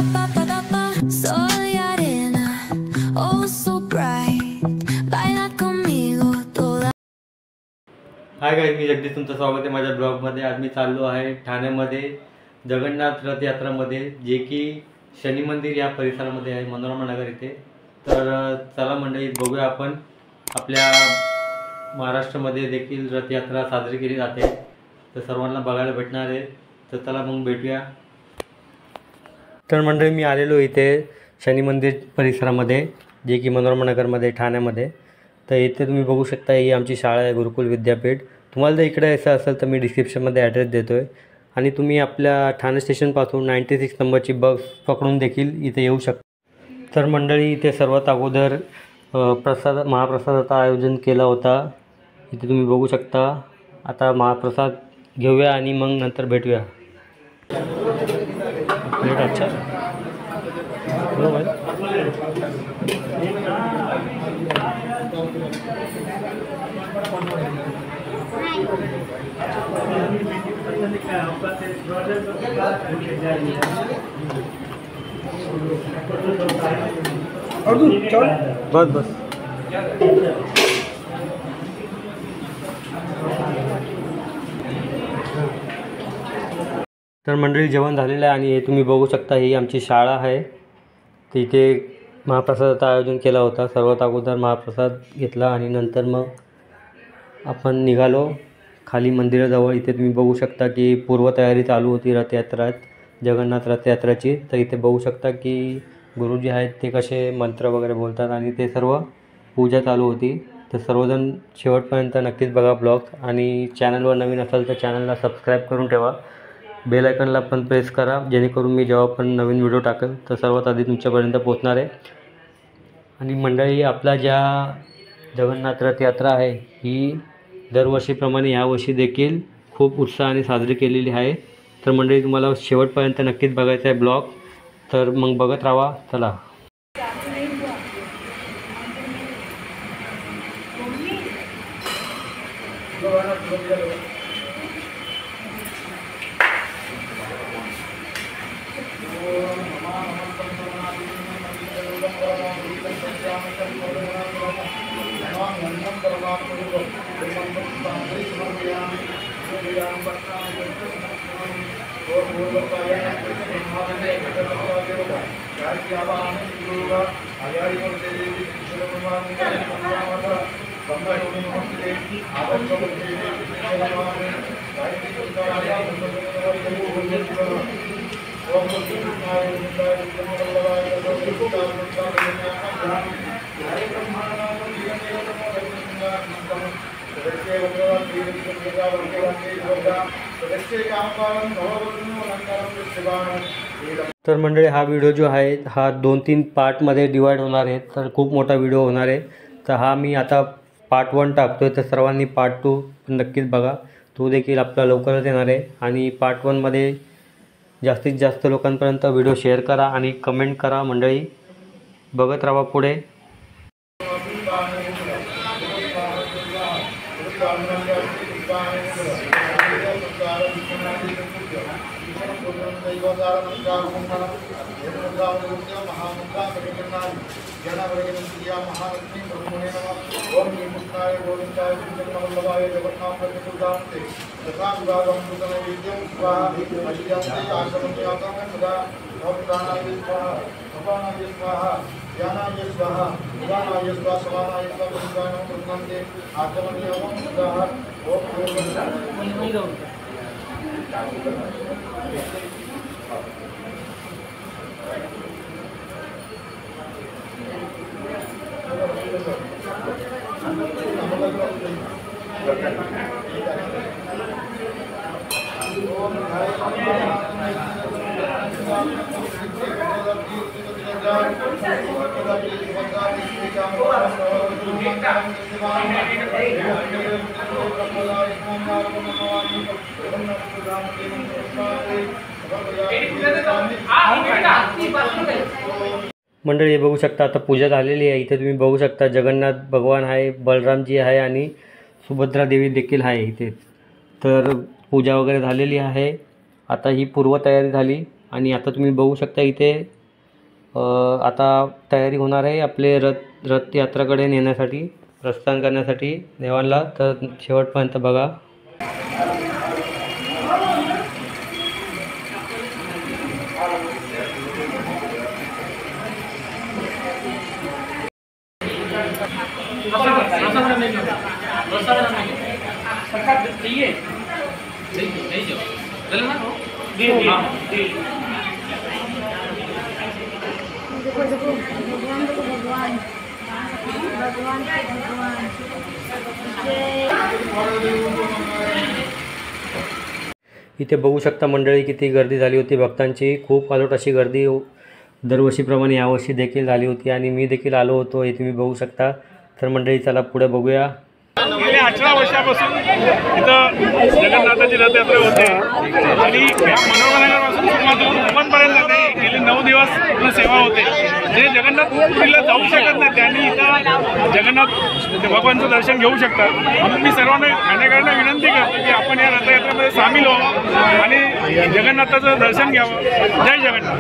Sol y arena, oh so bright, baila conmigo toda. Hi guys, मी जगदीश, तुमचं स्वागत आहे माझ्या ब्लॉगमध्ये. आज मी चाललो आहे ठाण्यामध्ये जगन्नाथ रथयात्रामध्ये, जे की शनी मंदिर या परिसरामध्ये आहे, मनोरमा नगर इथे. तर चला मंडळी, बघूया आपण आपल्या महाराष्ट्रामध्ये देखील रथयात्रा साजरी केली जाते, तर सर्वांना बघायला भेटणार आहे. तर चला मग भेटूया. तर मंडळी, मी आलेलो इथे शनी मंदिर परिसरामध्ये, जे की मनोरमा नगरमध्ये ठाण्यामध्ये. तर इथे तुम्ही बघू शकता, ही आमची शाळा आहे, गुरुकुल विद्यापीठ. तुम्हाला जर इकडे यायचं असेल तर मी डिस्क्रिप्शनमध्ये ॲड्रेस देतो आहे, आणि तुम्ही आपल्या ठाणे स्टेशनपासून 96 नंबरची बस पकडून देखील इथे येऊ शकता. तर मंडळी, इथे सर्वात अगोदर महाप्रसादाचं आयोजन केला होता. इथे तुम्ही बघू शकता. आता महाप्रसाद घेऊया आणि मग नंतर भेटूया. प्लेट अच्छा बरोबर. बस बस. तर मंडळी, जेवण झालेलं आहे आणि हे तुम्ही बघू शकता, ही आमची शाळा आहे. तर इथे महाप्रसादाचं आयोजन केला होता. सर्वात अगोदर महाप्रसाद घेतला आणि नंतर मग आपण निघालो खाली मंदिराजवळ. इथे तुम्ही बघू शकता की पूर्वतयारी चालू होती जगन्नाथ रथयात्राची. तर इथे बघू शकता की गुरुजी आहेत ते कसे मंत्र वगैरे बोलतात आणि ते सर्व पूजा चालू होती. तर सर्वजण शेवटपर्यंत नक्कीच बघा ब्लॉग, आणि चॅनलवर नवीन असाल तर चॅनलला सबस्क्राईब करून ठेवा. बेल आयकनला पण प्रेस करा, जेणेकरून मी जेव्हा पण नवीन व्हिडिओ टाकेल तर सर्वात आधी तुमच्यापर्यंत पोहोचणार आहे. आणि मंडळी, आपला ज्या जगन्नाथ रथयात्रा आहे ही दरवर्षीप्रमाणे यावर्षी देखील खूप उत्साहाने साजरी केलेली आहे. तर मंडळी, तुम्हाला शेवटपर्यंत नक्कीच बघायचं आहे ब्लॉग, तर मग बघत राहा. चला. तर मंडळी, हा व्हिडिओ जो आहे हा 2-3 पार्टमध्ये डिवाईड होणार आहे. तर खूप मोठा व्हिडिओ होणार आहे. तर हा मी आता पार्ट 1 टाकतो आहे, तर सर्वांनी पार्ट 2 नक्कीच बघा. तो देखील आपला लवकरच येणार आहे. आणि पार्ट 1मध्ये जास्तीत जास्त लोकांपर्यंत व्हिडिओ शेअर करा आणि कमेंट करा. मंडळी, बघत राहा पुढे. मंडळी हे बघू शकता, आता पूजा झालेली आहे. इथे तुम्ही बघू शकता जगन्नाथ भगवान आहे, बलरामजी आहे आणि सुभद्रा देवी देखील आहे इथे. तर पूजा वगैरे झालेली आहे. आता ही पूर्वतयारी झाली आणि आता तुम्ही बघू शकता इथे आता तयारी होणार आहे आपले रथयात्राकडे नेण्यासाठी, प्रस्थान करण्यासाठी देवांना. तर शेवटपर्यंत बघा. इथे बघू शकता मंडळी किती गर्दी झाली होती भक्तांची. खूप अलोट अशी गर्दी दरवर्षीप्रमाणे यावर्षी देखील झाली होती आणि मी देखील आलो होतो, हे तुम्ही बघू शकता. तर मंडळी चला पुढे बघूया. गेल्या 18 वर्षापासून इथं जगन्नाथाची रथयात्रा होते आणि मनोरंजनापासून सुरुवात होऊन ओपनपर्यंत जाते. गेले 9 दिवस पूर्ण सेवा होते. जे जगन्नाथपुरीला जाऊ शकत नाही त्यांनी इथं जगन्नाथ भगवानचं दर्शन घेऊ शकतात. म्हणून मी सर्वांना ठाणेकरांना विनंती करतो की आपण या रथयात्रेमध्ये सामील व्हावं आणि जगन्नाथाचं दर्शन घ्यावं. जय जगन्नाथ.